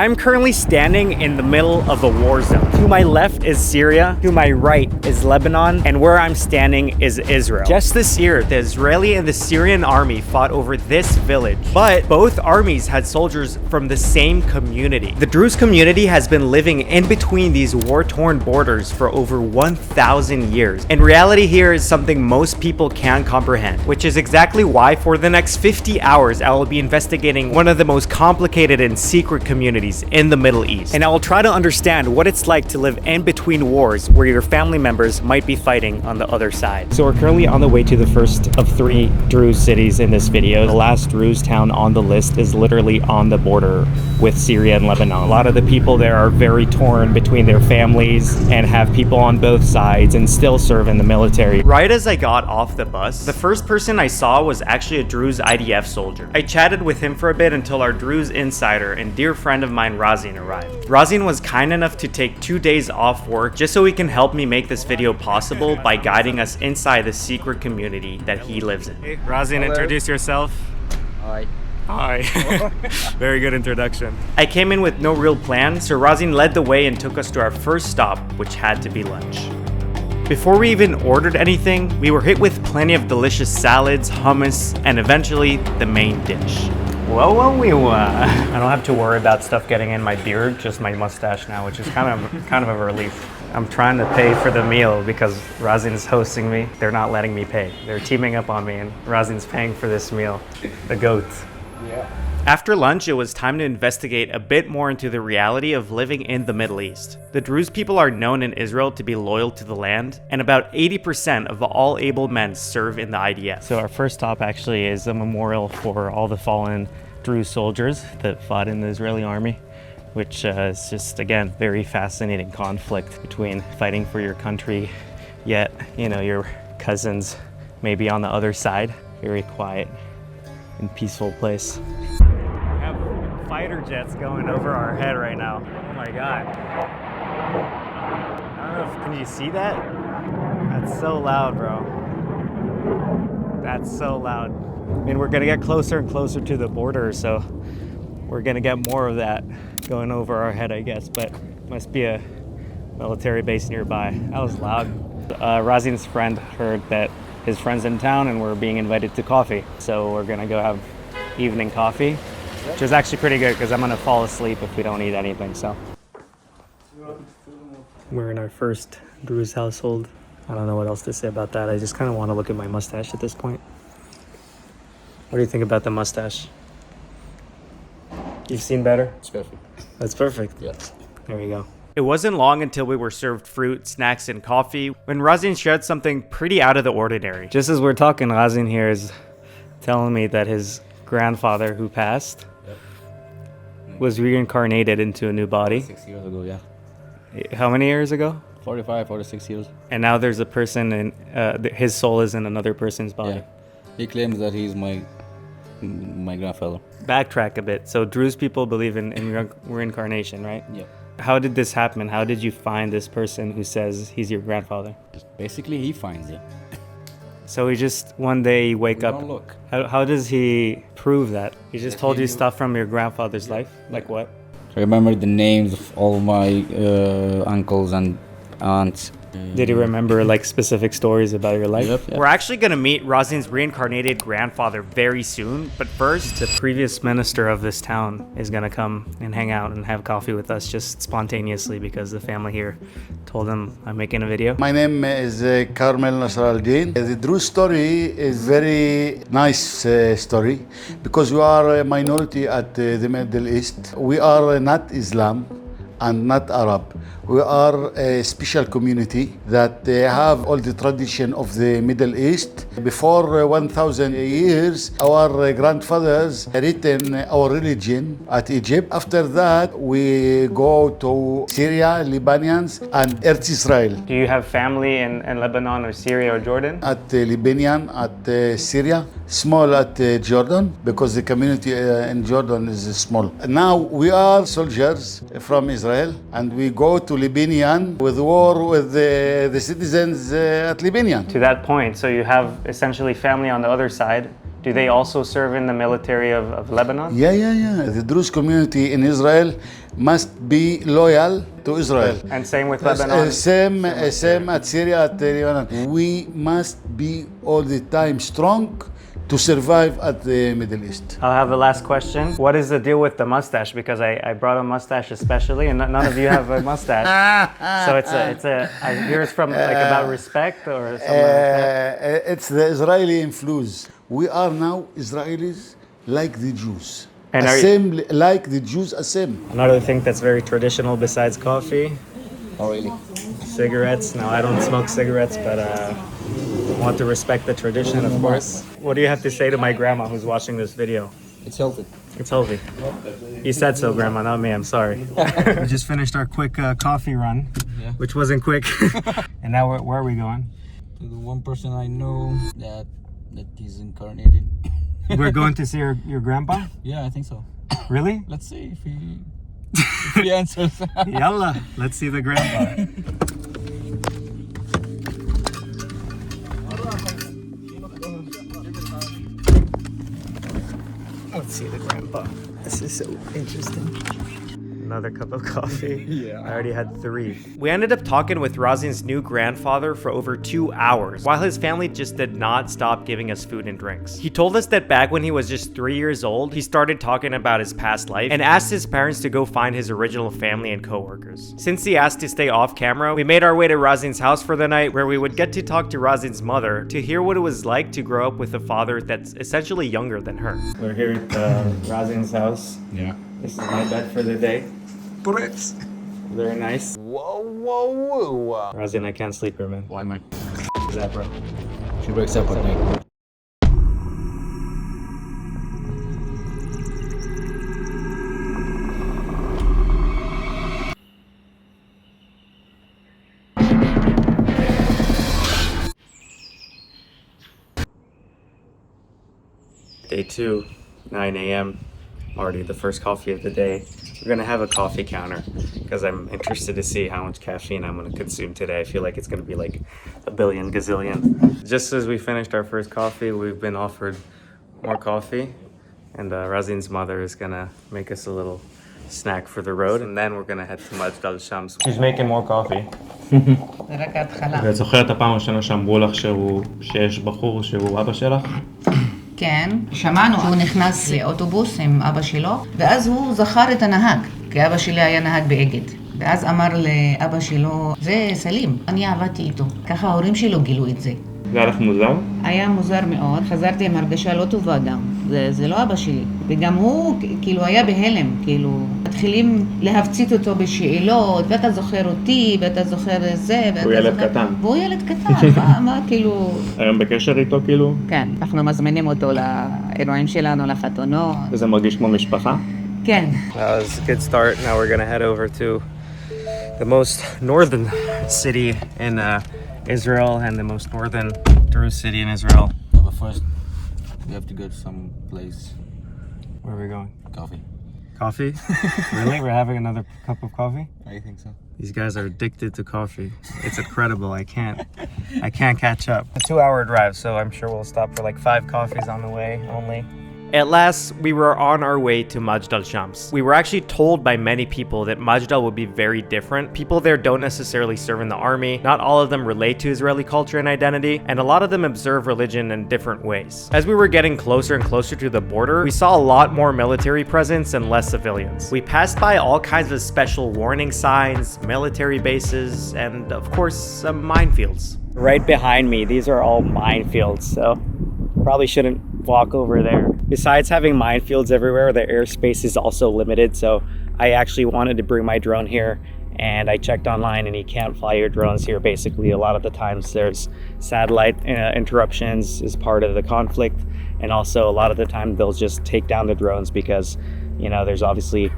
I'm currently standing in the middle of a war zone. To my left is Syria, to my right is Lebanon, and where I'm standing is Israel. Just this year, the Israeli and the Syrian army fought over this village, but both armies had soldiers from the same community. The Druze community has been living in between these war-torn borders for over 1,000 years. And reality here is something most people can't comprehend, which is exactly why for the next 50 hours, I will be investigating one of the most complicated and secret communities in the Middle East. And I will try to understand what it's like to live in between wars where your family members might be fighting on the other side. So we're currently on the way to the first of 3 Druze cities in this video. The last Druze town on the list is literally on the border with Syria and Lebanon. A lot of the people there are very torn between their families and have people on both sides and still serve in the military. Right as I got off the bus, the first person I saw was actually a Druze IDF soldier. I chatted with him for a bit until our Druze insider and dear friend of mine, Razin, arrived. Razin was kind enough to take 2 days off work just so he can help me make this video possible by guiding us inside the secret community that he lives in. Hey, Razin, introduce yourself. Hi. Hi. Very good introduction. I came in with no real plan, so Razin led the way and took us to our first stop, which had to be lunch. Before we even ordered anything, we were hit with plenty of delicious salads, hummus, and eventually the main dish. Well, I don't have to worry about stuff getting in my beard, just my mustache now, which is kind of a relief. I'm trying to pay for the meal because Razin is hosting me. They're not letting me pay. They're teaming up on me, and Razin's paying for this meal. The goat. Yeah. After lunch, it was time to investigate a bit more into the reality of living in the Middle East. The Druze people are known in Israel to be loyal to the land, and about 80% of all able men serve in the IDF. So our first stop actually is a memorial for all the fallen Druze soldiers that fought in the Israeli army, which is just, again, very fascinating conflict between fighting for your country, yet, you know, your cousins may be on the other side. Very quiet and peaceful place. We have fighter jets going over our head right now. Oh my God. I don't know if, can you see that? That's so loud, bro. That's so loud. I mean, we're gonna get closer and closer to the border, so we're gonna get more of that going over our head, I guess, but must be a military base nearby. That was loud. Razin's friend heard that his friend's in town and we're being invited to coffee. So we're gonna go have evening coffee, which is actually pretty good because I'm gonna fall asleep if we don't eat anything, so. We're in our first Druze household. I don't know what else to say about that. I just kind of want to look at my mustache at this point. What do you think about the mustache? You've seen better? It's perfect. That's perfect. Yes. There we go. It wasn't long until we were served fruit, snacks, and coffee when Razin shared something pretty out of the ordinary. Just as we're talking, Razin here is telling me that his grandfather who passed was reincarnated into a new body. 6 years ago, yeah. How many years ago? 45, 46 years. And now there's a person in, his soul is in another person's body. Yeah. He claims that he's my grandfather. Backtrack a bit. So Druze people believe in reincarnation, right? Yeah. How did this happen? How did you find this person who says he's your grandfather? Basically, he finds it. So he just one day wake up. Don't look. How does he prove that? He just told you stuff from your grandfather's life? Like what? I remember the names of all my uncles and aunts. Did you remember like specific stories about your life? Yep, yep. We're actually going to meet Razin's reincarnated grandfather very soon, but first, the previous minister of this town is going to come and hang out and have coffee with us just spontaneously because the family here told him I'm making a video. My name is Carmel Nasr al-Din. The Druze story is very nice story because we are a minority at the Middle East. We are not Islam and not Arab. We are a special community that have all the tradition of the Middle East. Before 1,000 years, our grandfathers written our religion at Egypt. After that, we go to Syria, Lebanons, and Eretz Israel. Do you have family in Lebanon or Syria or Jordan? At Lebanon, at Syria, small at Jordan, because the community in Jordan is small. Now we are soldiers from Israel, and we go to Lebanon with war with the citizens at Lebanon. To that point, so you have essentially family on the other side. Do they also serve in the military of Lebanon? Yeah. The Druze community in Israel must be loyal to Israel. And same with Lebanon. Same at Syria, at Lebanon. We must be all the time strong to survive at the Middle East. I'll have the last question. What is the deal with the mustache? Because I brought a mustache especially, and none of you have a mustache. So I hear it's from like about respect or something like that. It's the Israeli influence. We are now Israelis like the Jews. And Like the Jews, same. Another thing that's very traditional besides coffee, Oh, really? cigarettes. Now I don't smoke cigarettes, but want to respect the tradition, of course. What do you have to say to my grandma who's watching this video? It's healthy. It's healthy. You said so, Grandma, not me. I'm sorry. We just finished our quick coffee run, which wasn't quick. And now where are we going? To the one person I know that is incarnated. We're going to see your grandpa? Yeah, I think so. Really? Let's see if he answers. Yalla, let's see the grandpa. Let's see the grandpa. This is so interesting. Another cup of coffee. Yeah. I already had 3. We ended up talking with Razin's new grandfather for over 2 hours, while his family just did not stop giving us food and drinks. He told us that back when he was just 3 years old, he started talking about his past life and asked his parents to go find his original family and co-workers. Since he asked to stay off camera, we made our way to Razin's house for the night, where we would get to talk to Razin's mother to hear what it was like to grow up with a father that's essentially younger than her. We're here at Razin's house. Yeah. This is my bed for the day. Bricks. Very nice. Whoa. Razin, I can't sleep here, man. Why, man? What is that, bro? She breaks up with me. Day 2, 9 a.m. Already the first coffee of the day. We're gonna have a coffee counter because I'm interested to see how much caffeine I'm gonna consume today. I feel like it's gonna be like a billion gazillion. Just as we finished our first coffee, we've been offered more coffee, and Razin's mother is gonna make us a little snack for the road, and then we're gonna head to Majd al-Shams. She's making more coffee. רק ההתחלה. ואת זוכרת הפעם הראשונה שאמרו לך שיש בחור שהוא אבא שלך? כן, שמענו שהוא נכנס לאוטובוס עם אבא שלו, ואז הוא זכר את הנהג, כי אבא שלי היה נהג באגד. ואז אמר לאבא שלו, זה סלים, אני עבדתי איתו. ככה ההורים שלו גילו את זה. זה היה לך מוזר? היה מוזר מאוד, חזרתי עם הרגשה לא טובה גם. זה לא אבא שלי. וגם הוא כאילו היה בהלם, כאילו מתחילים להפציץ אותו בשאלות, ואתה זוכר אותי, ואתה זוכר זה, הוא ילד קטן. והוא ילד קטן, מה כאילו... היום בקשר איתו כאילו? כן, אנחנו מזמינים אותו לאירועים שלנו, לחתונות. וזה מרגיש כמו משפחה? כן. That was a good start. Now we're gonna head over to the most northern city in Israel and the most northern Druze city in Israel. No, but first, we have to go to some place. Where are we going? Coffee. Coffee? Really? We're having another cup of coffee? I think so. These guys are addicted to coffee. It's incredible. I can't catch up. A 2-hour drive, so I'm sure we'll stop for like 5 coffees on the way only. At last, we were on our way to Majd al-Shams. We were actually told by many people that Majd would be very different. People there don't necessarily serve in the army. Not all of them relate to Israeli culture and identity, and a lot of them observe religion in different ways. As we were getting closer and closer to the border, we saw a lot more military presence and less civilians. We passed by all kinds of special warning signs, military bases, and of course, some minefields. Right behind me, these are all minefields, so probably shouldn't walk over there. Besides having minefields everywhere, the airspace is also limited, so I actually wanted to bring my drone here, and I checked online and you can't fly your drones here. Basically, a lot of the times there's satellite interruptions as part of the conflict, and also a lot of the time they'll just take down the drones because, you know, there's obviously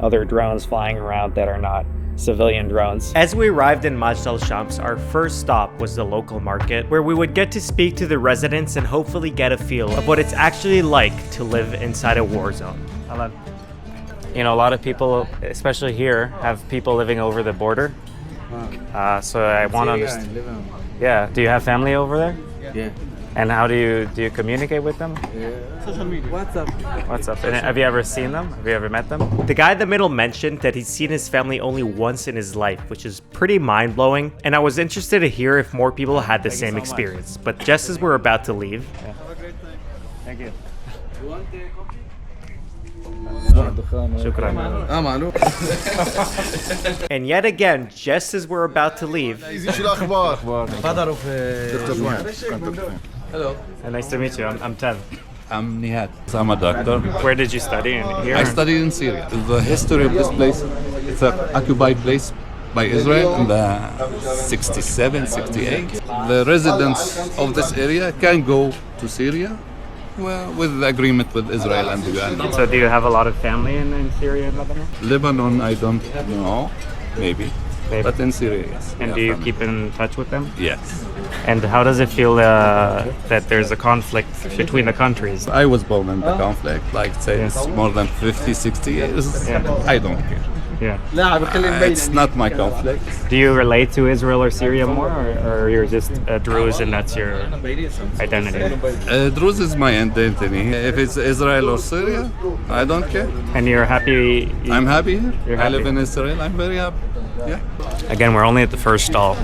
other drones flying around that are not civilian drones. As we arrived in Majd al-Shams, our first stop was the local market, where we would get to speak to the residents and hopefully get a feel of what it's actually like to live inside a war zone. Hello. You know, a lot of people, especially here, have people living over the border. So I want to understand. Lebanon. Yeah. Do you have family over there? Yeah. And how do you communicate with them? Social media. What's up? And have you ever seen them? Have you ever met them? The guy in the middle mentioned that he's seen his family only once in his life, which is pretty mind-blowing. And I was interested to hear if more people had the same experience. But just as we're about to leave... Have a great time. Thank you. You want coffee? Shukran. And yet again, just as we're about to leave... Father of Hello. Nice to meet you. I'm Ted. I'm Nihat. I'm a doctor. Where did you study? Here? I studied in Syria. The history of this place, it's an occupied place by Israel in the 67, 68. The residents of this area can go to Syria, well, with the agreement with Israel and Uganda. So do you have a lot of family in Syria and Lebanon? Lebanon, I don't know, maybe. But in Syria, yes. And Yeah, do you family. keep in touch with them? Yes. And how does it feel that there's a conflict between the countries? I was born in the conflict, like say it's more than 50, 60 years. Yeah. I don't care. Yeah. It's not my conflict. Do you relate to Israel or Syria more, or you're just a Druze and that's your identity? Druze is my identity. If it's Israel or Syria, I don't care. And you're happy? I'm happy here. You're I happy? live in Israel. I'm very happy. Yeah. Again, we're only at the first stall.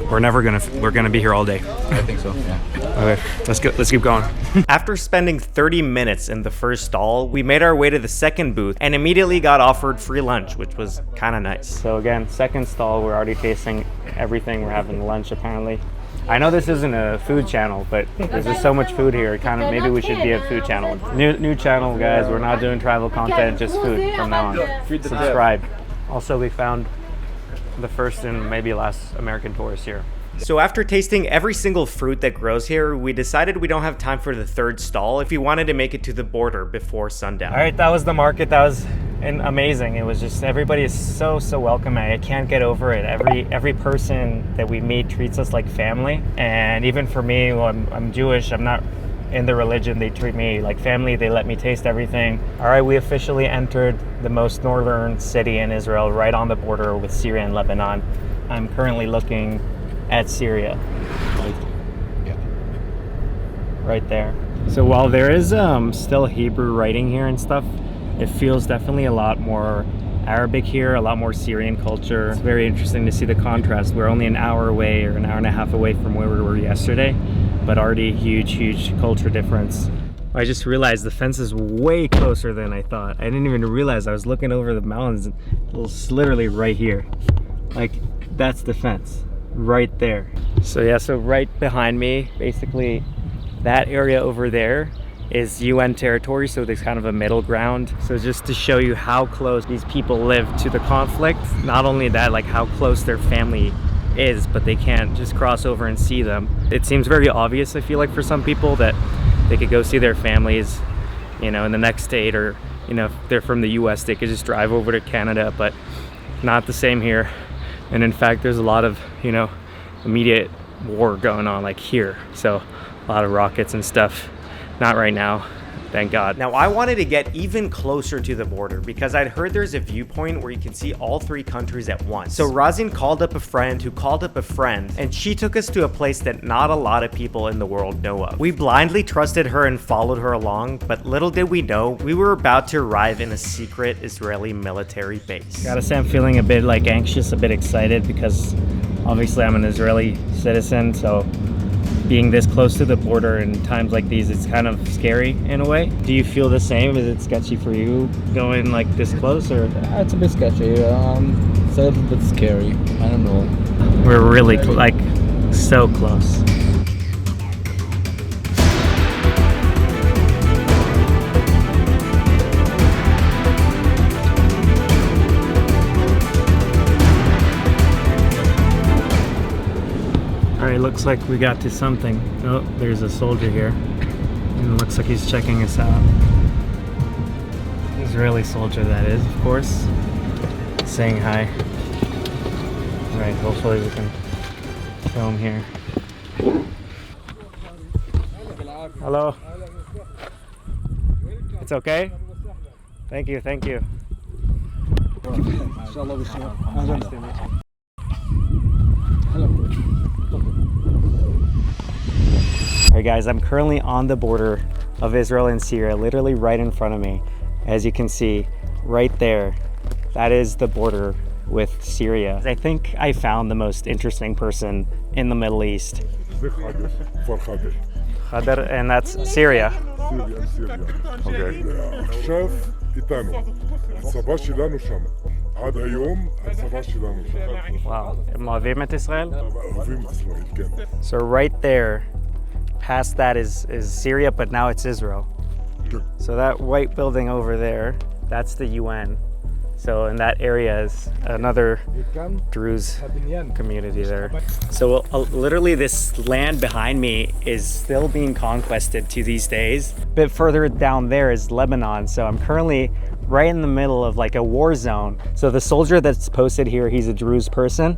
We're gonna be here all day. I think so. Yeah. Okay, let's keep going. After spending 30 minutes in the first stall, we made our way to the second booth and immediately got offered free lunch, which was kind of nice. So again, second stall, we're already tasting everything. We're having lunch apparently. I know this isn't a food channel, but there's just so much food here. Kind of maybe we should be a food channel. New channel, guys. We're not doing travel content, just food from now on. Subscribe. Also, we found the first and maybe last American tourist here. So after tasting every single fruit that grows here, we decided we don't have time for the third stall if we wanted to make it to the border before sundown. All right, that was the market. That was amazing. It was just, everybody is so welcoming. I can't get over it. Every person that we meet treats us like family. And even for me, well, I'm Jewish, I'm not in the religion, they treat me like family. They let me taste everything. All right, we officially entered the most northern city in Israel, right on the border with Syria and Lebanon. I'm currently looking at Syria. Right there. So while there is still Hebrew writing here and stuff, it feels definitely a lot more Arabic here, a lot more Syrian culture. It's very interesting to see the contrast. We're only an hour away or an hour and a half away from where we were yesterday, but already huge culture difference. I just realized the fence is way closer than I thought. I didn't even realize. I was looking over the mountains, and it's literally right here. Like, that's the fence, right there. So yeah, so right behind me, basically that area over there is UN territory, so there's kind of a middle ground. So just to show you how close these people live to the conflict, not only that, like how close their family is, but they can't just cross over and see them. It seems very obvious, I feel like, for some people that they could go see their families, you know, in the next state, or, you know, if they're from the US, they could just drive over to Canada, but not the same here. And in fact, there's a lot of, you know, immediate war going on, like here. So a lot of rockets and stuff. Not right now, thank God. Now I wanted to get even closer to the border because I'd heard there's a viewpoint where you can see all three countries at once. So Razin called up a friend who called up a friend, and she took us to a place that not a lot of people in the world know of. We blindly trusted her and followed her along, but little did we know, we were about to arrive in a secret Israeli military base. Gotta say, I'm feeling a bit like anxious, a bit excited, because obviously I'm an Israeli citizen, so being this close to the border in times like these, it's kind of scary in a way. Do you feel the same? Is it sketchy for you going like this close, or? It's a bit sketchy. It's a little bit scary. I don't know. We're really like so close. Alright, looks like we got to something. Oh, there's a soldier here. And it looks like he's checking us out. Israeli soldier, that is, of course. Saying hi. Alright, hopefully we can film here. Hello. It's okay? Thank you, thank you. All right, guys, I'm currently on the border of Israel and Syria, literally right in front of me. As you can see, right there, that is the border with Syria. I think I found the most interesting person in the Middle East. Khadr, and that's Syria. Okay. עכשיו איתנו. הצבא שלנו שם. עד היום הצבא שלנו שם. Wow. הם אוהבים את ישראל? אוהבים ישראל, כן. So right there, past that is Syria, but now it's Israel. So that white building over there, that's the UN. So in that area is another Druze community there. So literally this land behind me is still being conquested to these days. A bit further down there is Lebanon. So I'm currently right in the middle of like a war zone. So the soldier that's posted here, he's a Druze person,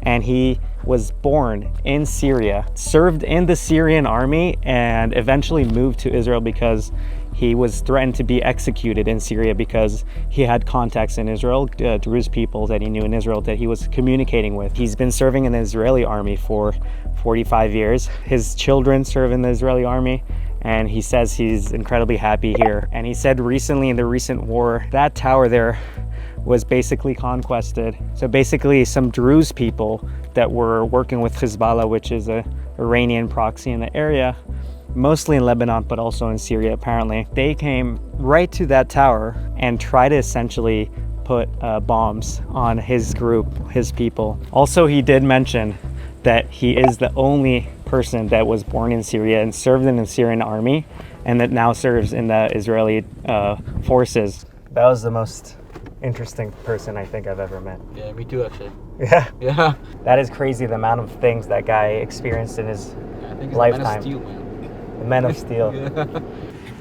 and he was born in Syria, served in the Syrian army, and eventually moved to Israel because he was threatened to be executed in Syria because he had contacts in Israel, Druze people that he knew in Israel that he was communicating with. He's been serving in the Israeli army for 45 years. His children serve in the Israeli army, and he says he's incredibly happy here. And he said recently in the recent war, that tower there was basically conquested. So basically some Druze people that were working with Hezbollah, which is an Iranian proxy in the area, mostly in Lebanon, but also in Syria apparently. They came right to that tower and tried to essentially put bombs on his group, his people. Also, he did mention that he is the only person that was born in Syria and served in the Syrian army and that now serves in the Israeli forces. That was the most interesting person I think I've ever met. Yeah, me too actually. Yeah. Yeah. That is crazy, the amount of things that guy experienced in his I think it's lifetime. The Man of Steel, man. The Men of Steel. Yeah.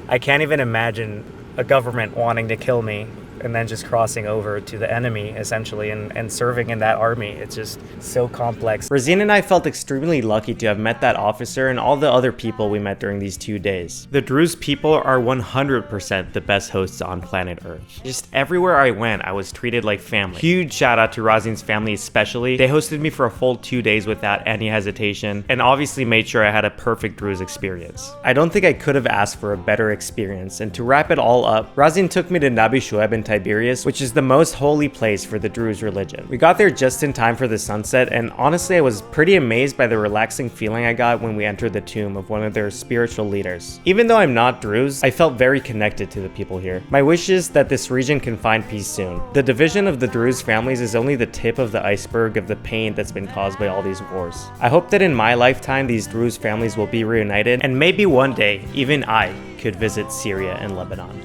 I can't even imagine a government wanting to kill me and then just crossing over to the enemy essentially and serving in that army. It's just so complex. Razine and I felt extremely lucky to have met that officer and all the other people we met during these 2 days. The Druze people are 100% the best hosts on planet Earth. Just everywhere I went, I was treated like family. Huge shout out to Razine's family especially. They hosted me for a full 2 days without any hesitation and obviously made sure I had a perfect Druze experience. I don't think I could have asked for a better experience, and to wrap it all up, Razine took me to Nabi Shuaib in Tiberias, which is the most holy place for the Druze religion. We got there just in time for the sunset, and honestly I was pretty amazed by the relaxing feeling I got when we entered the tomb of one of their spiritual leaders. Even though I'm not Druze, I felt very connected to the people here. My wish is that this region can find peace soon. The division of the Druze families is only the tip of the iceberg of the pain that's been caused by all these wars. I hope that in my lifetime these Druze families will be reunited, and maybe one day even I could visit Syria and Lebanon.